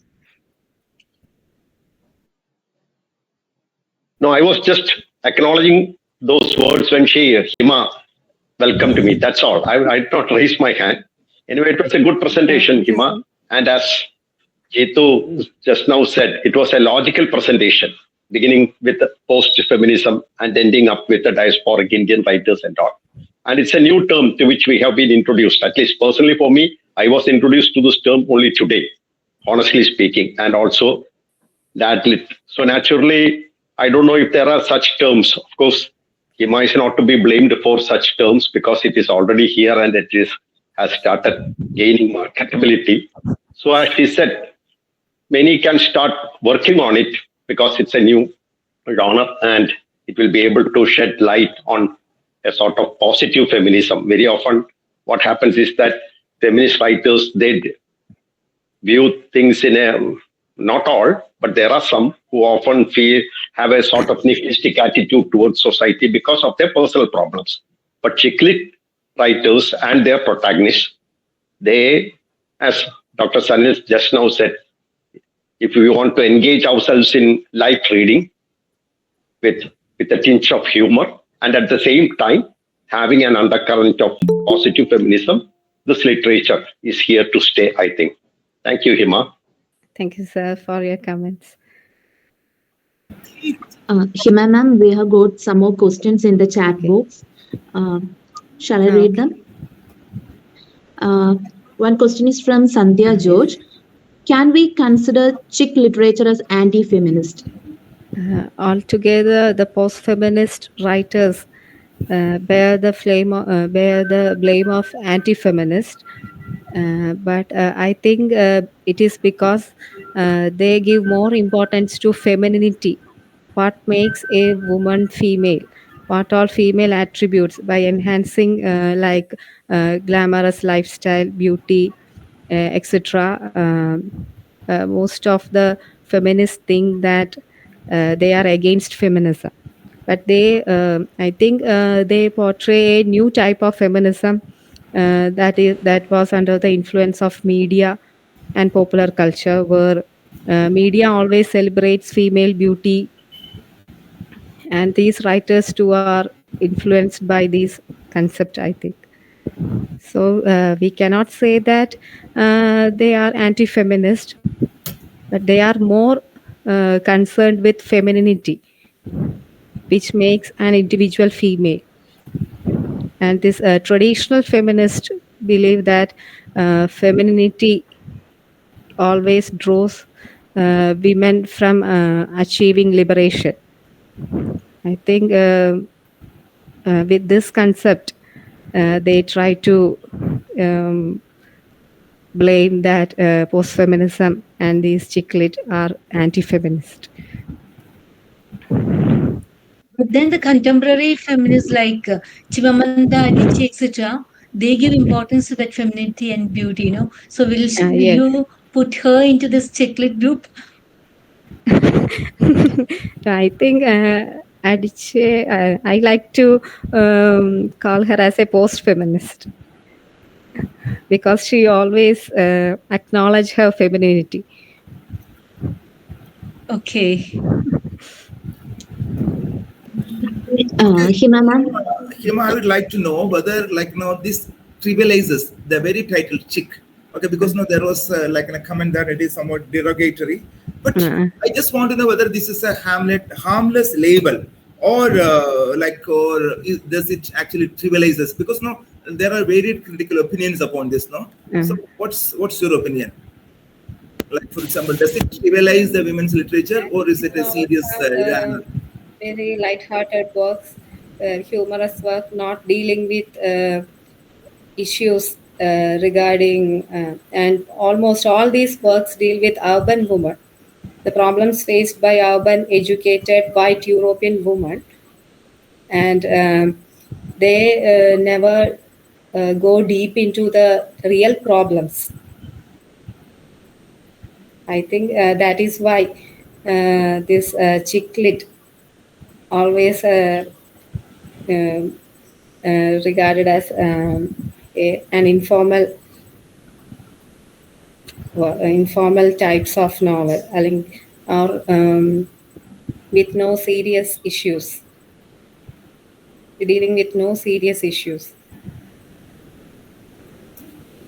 No, I was just acknowledging those words when Hima welcome to me. That's all. I did not raise my hand. Anyway, it was a good presentation, Hima. And as Jeetu just now said, it was a logical presentation, beginning with post-feminism and ending up with the diasporic Indian writers and all. And it's a new term to which we have been introduced. At least personally for me, I was introduced to this term only today, honestly speaking, and also that lit. So naturally, I don't know if there are such terms. Of course, Hima is not to be blamed for such terms because it is already here and has started gaining marketability. So as she said, many can start working on it because it's a new genre and it will be able to shed light on a sort of positive feminism. Very often what happens is that feminist writers, they view things in a, not all, but there are some who often have a sort of nihilistic attitude towards society because of their personal problems. But chick lit writers and their protagonists, they, as Dr. Sanil just now said, if we want to engage ourselves in light reading with a tinge of humor and at the same time having an undercurrent of positive feminism, this literature is here to stay, I think. Thank you, Hima. Thank you, sir, for your comments. Hima ma'am, we have got some more questions in the chat box. Shall I read them? One question is from Sandhya George. Can we consider chick literature as anti-feminist? Altogether, the post-feminist writers bear the blame of anti-feminist. But I think it is because they give more importance to femininity. What makes a woman female? What all female attributes by enhancing glamorous lifestyle, beauty, etc. Most of the feminists think that they are against feminism, but I think they portray a new type of feminism that was under the influence of media and popular culture, where media always celebrates female beauty, and these writers too are influenced by these concepts, I think. So we cannot say that they are anti-feminist, but they are more concerned with femininity, which makes an individual female. And this traditional feminist believe that femininity always draws women from achieving liberation. I think with this concept, they try to blame that post-feminism and these chick lit are anti-feminist. But then the contemporary feminists like Chimamanda Adichie, etc., they give importance to that femininity and beauty, So will Yes. you put her into this chick lit group? I think Adichie, I like to call her as a post-feminist because she always acknowledge her femininity. Okay. Hima ma'am. Hima, I would like to know whether, this trivializes the very title chick. Okay, because there was a comment that it is somewhat derogatory. But I just want to know whether this is a harmless label or does it actually trivializes? Because there are varied critical opinions upon this, So what's your opinion? Like, for example, does it trivialize the women's literature or is it a serious very light-hearted works, humorous work, not dealing with issues regarding, and almost all these works deal with urban women, the problems faced by urban, educated, white European women, and they never go deep into the real problems. I think that is why this chick lit always regarded as an informal types of novel, or with no serious issues, dealing with no serious issues.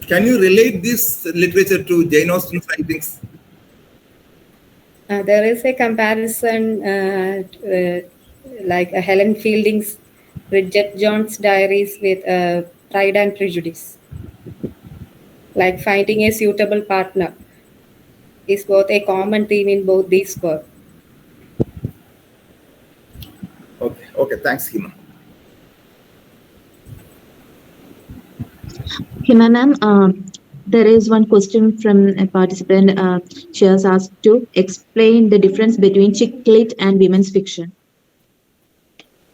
Can you relate this literature to Jane Austen's writings? There is a comparison like Helen Fielding's Bridget Jones' Diaries with Pride and Prejudice. Like finding a suitable partner is both a common theme in both these works. Okay, thanks, Hima. Hima ma'am, there is one question from a participant. She has asked to explain the difference between chick lit and women's fiction.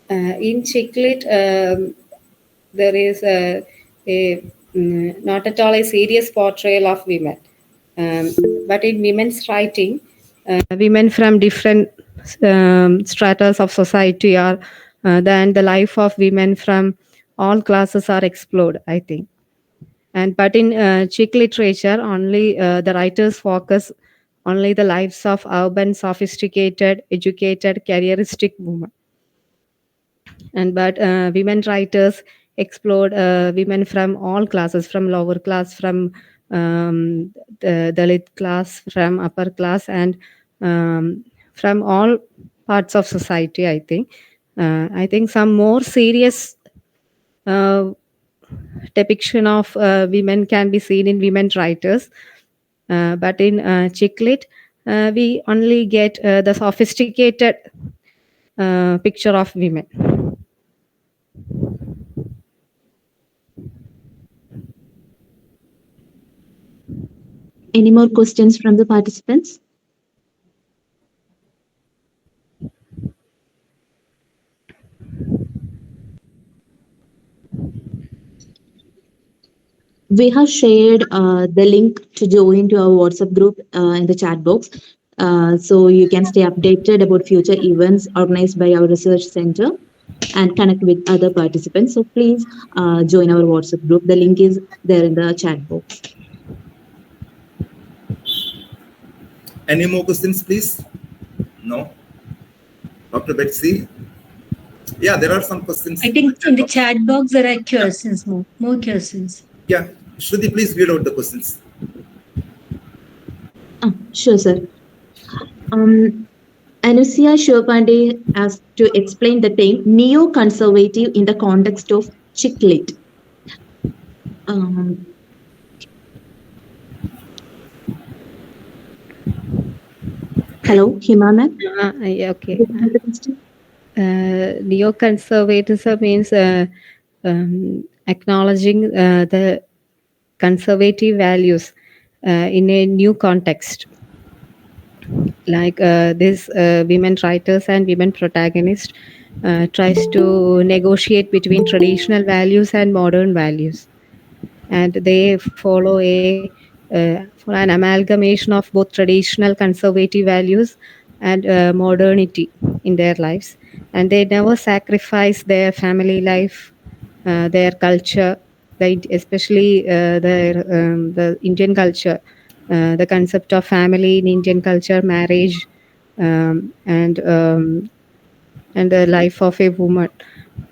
In chick lit, there is not at all a serious portrayal of women. But in women's writing, women from different stratas of society are then the life of women from all classes are explored, I think. But in chick literature, only the writers focus only the lives of urban, sophisticated, educated, careeristic women. But women writers explored women from all classes, from lower class, from the Dalit class, from upper class, and from all parts of society, I think. I think some more serious depiction of women can be seen in women writers. But in chick lit, we only get the sophisticated picture of women. Any more questions from the participants? We have shared the link to join to our WhatsApp group in the chat box. So you can stay updated about future events organized by our research center and connect with other participants. So please join our WhatsApp group. The link is there in the chat box. Any more questions, please? No? Dr. Betsy? Yeah, there are some questions. I think in the chat box there are questions, more questions. Yeah, Shruti, please read out the questions. Sure, sir. Anusia Shivapande asked to explain the term neo-conservative in the context of chick lit. Hello, Hima ma'am? Yeah, okay. Neoconservatism means acknowledging the conservative values in a new context. Like this women writers and women protagonists tries to negotiate between traditional values and modern values. And they follow for an amalgamation of both traditional conservative values and modernity in their lives. And they never sacrifice their family life, their culture, especially the Indian culture, the concept of family in Indian culture, marriage, and the life of a woman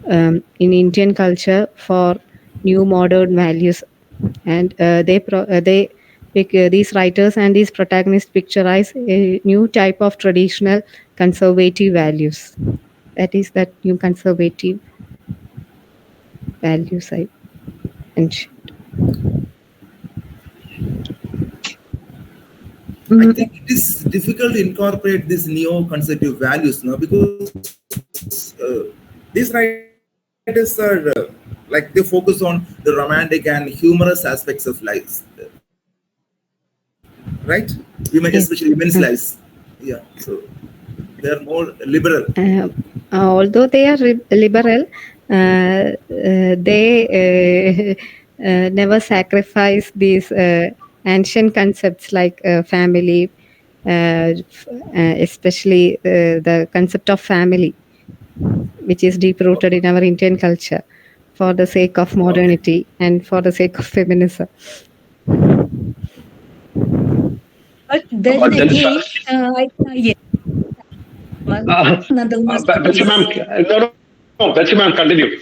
in Indian culture for new modern values. And these writers and these protagonists picturize a new type of traditional conservative values. That is that new conservative values I mentioned. I think it is difficult to incorporate these neo-conservative values now, because these writers are like they focus on the romantic and humorous aspects of life, right? Especially women's lives. Yeah, so they are more liberal. Although they are liberal, they never sacrifice these ancient concepts like family, especially the concept of family, which is deep rooted in our Indian culture, for the sake of modernity and for the sake of feminism. But then again, yes. Betsy ma'am, Betsy ma'am, continue.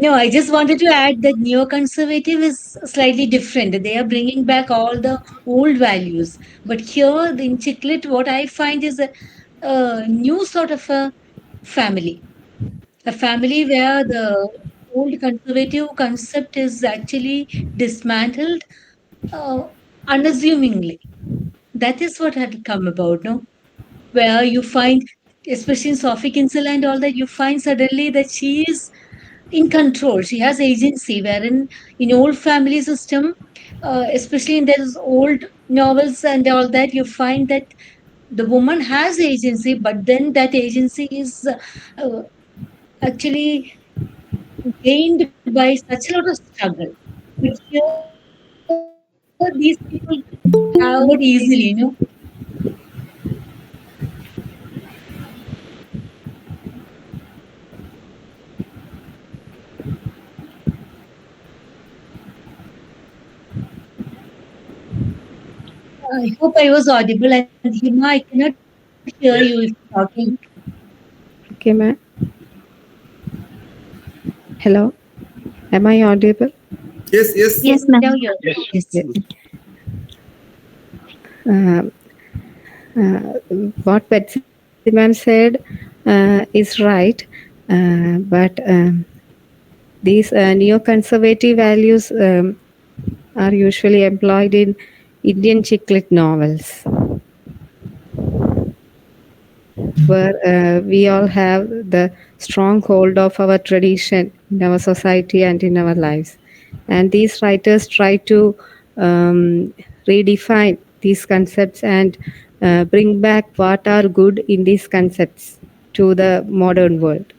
No, I just wanted to add that neoconservative is slightly different. They are bringing back all the old values. But here in Chiclet, what I find is a new sort of a family where the old conservative concept is actually dismantled unassumingly. That is what had come about, no? Where you find, especially in Sophie Kinsella and all that, you find suddenly that she is in control. She has agency. Wherein in old family system, especially in those old novels and all that, you find that the woman has agency, but then that agency is actually gained by such a lot of struggle. But here, these people have it easily, you know. I hope I was audible. And Hima, I cannot hear you if you're talking. Okay, ma'am. Hello, am I audible? Yes, yes. Yes, ma'am. Now you're Yes. yes. Uh, what Betsy ma'am said is right, but these neoconservative values are usually employed in Indian chick lit novels, where we all have the strong hold of our tradition in our society and in our lives. And these writers try to redefine these concepts and bring back what are good in these concepts to the modern world.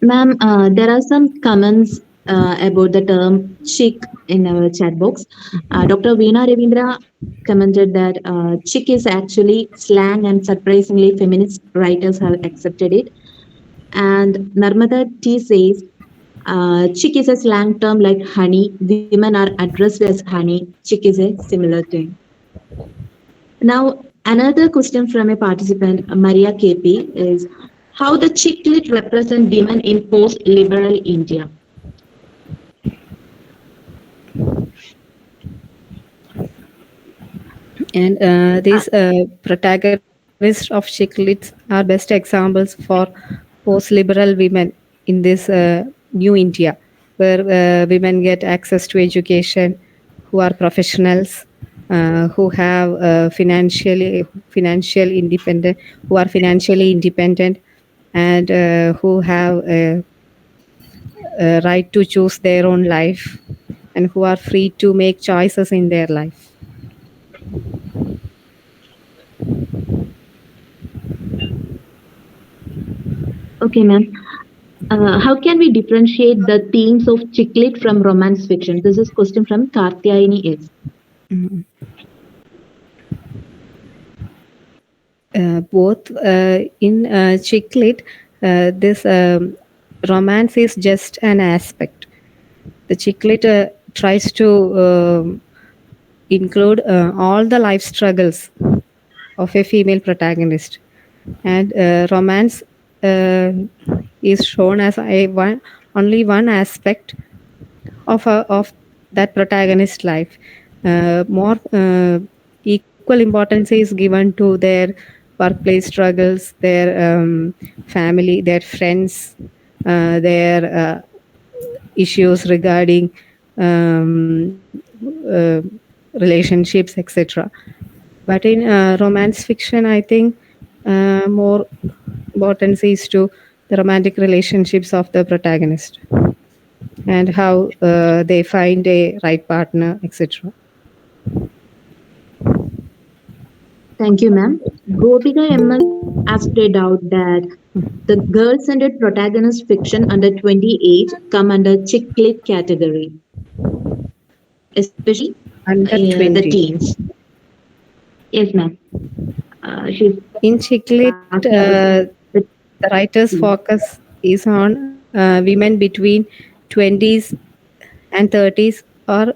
Ma'am, there are some comments about the term chick in our chat box. Dr. Veena Ravindra commented that chick is actually slang and surprisingly feminist writers have accepted it. And Narmada T says, chick is a slang term like honey. Women are addressed as honey. Chick is a similar term. Now, another question from a participant, Maria KP, is how the chicklet represent women in post-liberal India. And these protagonists of chick lits are best examples for post-liberal women in this new India, where women get access to education, who are professionals, who have financial independent, who are financially independent, and who have a right to choose their own life, and who are free to make choices in their life. Okay, ma'am. How can we differentiate the themes of chicklet from romance fiction? This is question from Kartyayani S. Both in chick lit, this romance is just an aspect. The chick lit tries to include all the life struggles of a female protagonist, and romance is shown as only one aspect of that protagonist's life. More equal importance is given to their workplace struggles, their family, their friends, their issues regarding relationships, etc. But in romance fiction, I think more importance is to the romantic relationships of the protagonist and how they find a right partner, etc. Thank you, ma'am. Gopika MS asked a doubt that the girl-centered protagonist fiction under 28 come under chick-lit category, especially Under the 20. teens. Yes, ma'am. She's In chick lit, the writer's focus is on women between 20s and 30s, or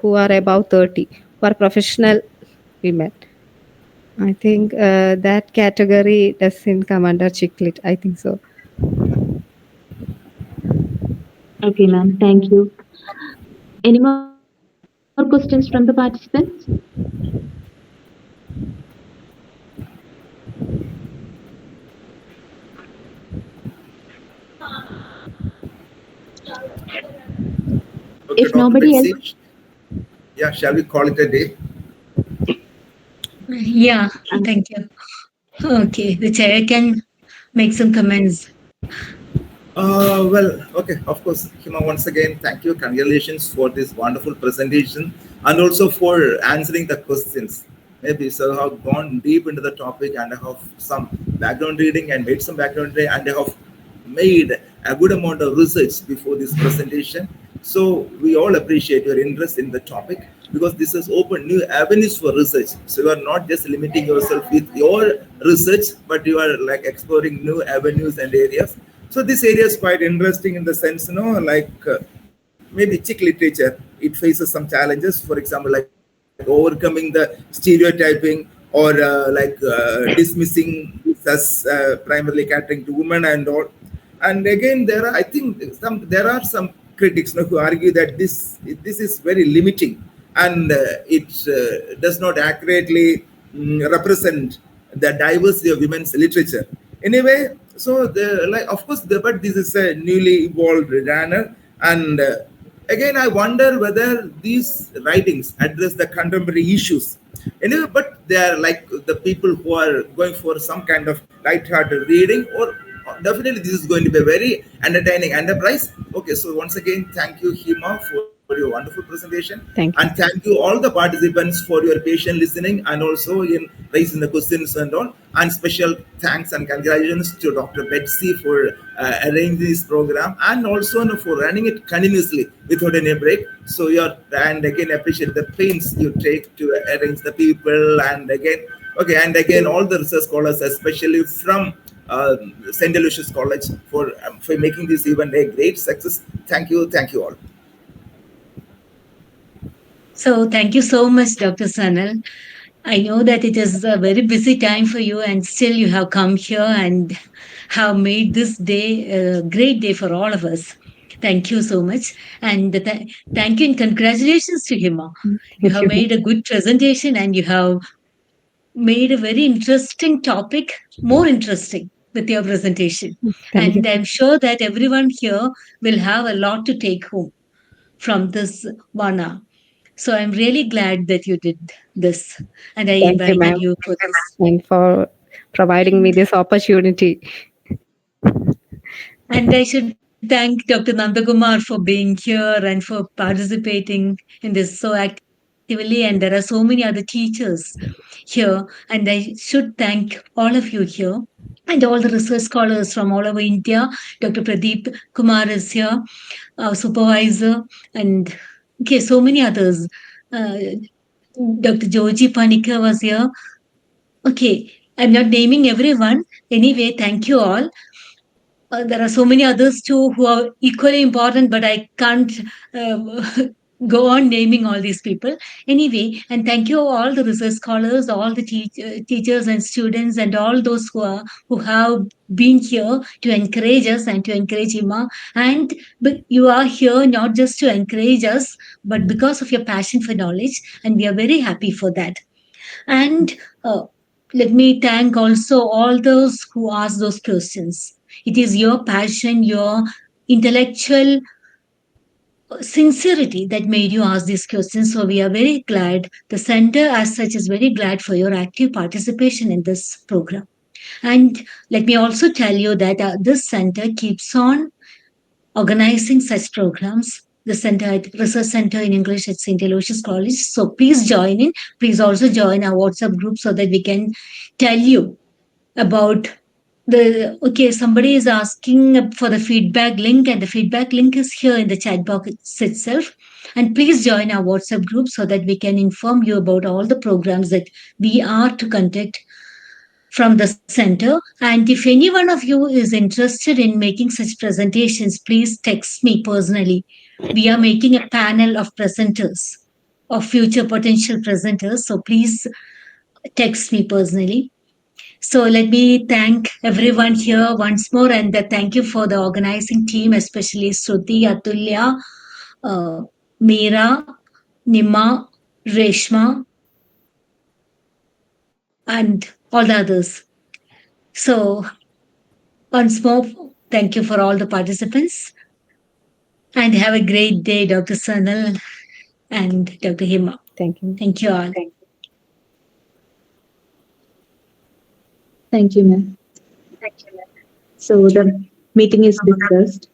who are above 30, who are professional women. I think that category doesn't come under chick lit. I think so. Okay, ma'am. Thank you. Any more questions from the participants? Okay, If Dr. nobody else, Betsy. Yeah, shall we call it a day? Yeah, thank you. Okay, the chair can make some comments. Well, okay, of course, Hima, once again, thank you. Congratulations for this wonderful presentation and also for answering the questions. Maybe so I have gone deep into the topic and I have some background reading and made some background reading and I have made a good amount of research before this presentation. So we all appreciate your interest in the topic because this has opened new avenues for research. So you are not just limiting yourself with your research, but you are like exploring new avenues and areas. So this area is quite interesting in the sense, maybe Czech literature, it faces some challenges. For example, like overcoming the stereotyping or dismissing this as primarily catering to women and all. And again, I think there are some critics who argue that this is very limiting and it does not accurately represent the diversity of women's literature. Anyway, so of course, but this is a newly evolved genre, and again, I wonder whether these writings address the contemporary issues. Anyway, but they are like the people who are going for some kind of light-hearted reading, or definitely this is going to be a very entertaining enterprise. Okay, so once again, thank you, Hima, for your wonderful presentation. Thank you. And thank you all the participants for your patient listening and also in raising the questions and all. And special thanks and congratulations to Dr. Betsy for arranging this program and also for running it continuously without any break. So and again appreciate the pains you take to arrange the people and again all the research scholars, especially from St. Aloysius College for making this event a great success. Thank you all. So thank you so much, Dr. Sanal. I know that it is a very busy time for you, and still you have come here and have made this day a great day for all of us. Thank you so much. And thank you and congratulations to Hima. You have made a good presentation and you have made a very interesting topic more interesting with your presentation. Thank And you. I'm sure that everyone here will have a lot to take home from this 1 hour. So I'm really glad that you did this and I Thank you, invited ma'am. you for this. And for providing me this opportunity. And I should thank Dr. Nandakumar for being here and for participating in this so actively. And there are so many other teachers here. And I should thank all of you here and all the research scholars from all over India. Dr. Pradeep Kumar is here, our supervisor, and okay, so many others. Dr. Joji Panikar was here. Okay, I'm not naming everyone. Anyway, thank you all. There are so many others too who are equally important, but I can't go on naming all these people. Anyway, and thank you all the research scholars, all the teachers and students, and all those who have been here to encourage us and to encourage Hima. And but you are here not just to encourage us, but because of your passion for knowledge, and we are very happy for that. And let me thank also all those who asked those questions. It is your passion, your intellectual sincerity that made you ask these questions. So we are very glad. The center, as such, is very glad for your active participation in this program. And let me also tell you that this center keeps on organizing such programs. The research center in English at St. Aloysius College. So please join in. Please also join our WhatsApp group so that we can tell you about somebody is asking for the feedback link, and the feedback link is here in the chat box itself. And please join our WhatsApp group so that we can inform you about all the programs that we are to conduct from the center. And if any one of you is interested in making such presentations, please text me personally. We are making a panel of presenters, of future potential presenters. So please text me personally. So let me thank everyone here once more, and thank you for the organizing team, especially Shruti, Atulya, Meera, Nima, Reshma, and all the others. So once more, thank you for all the participants, and have a great day, Dr. Sanal and Dr. Hima. Thank you. Thank you all. Thank you, ma'am. So the meeting is discussed.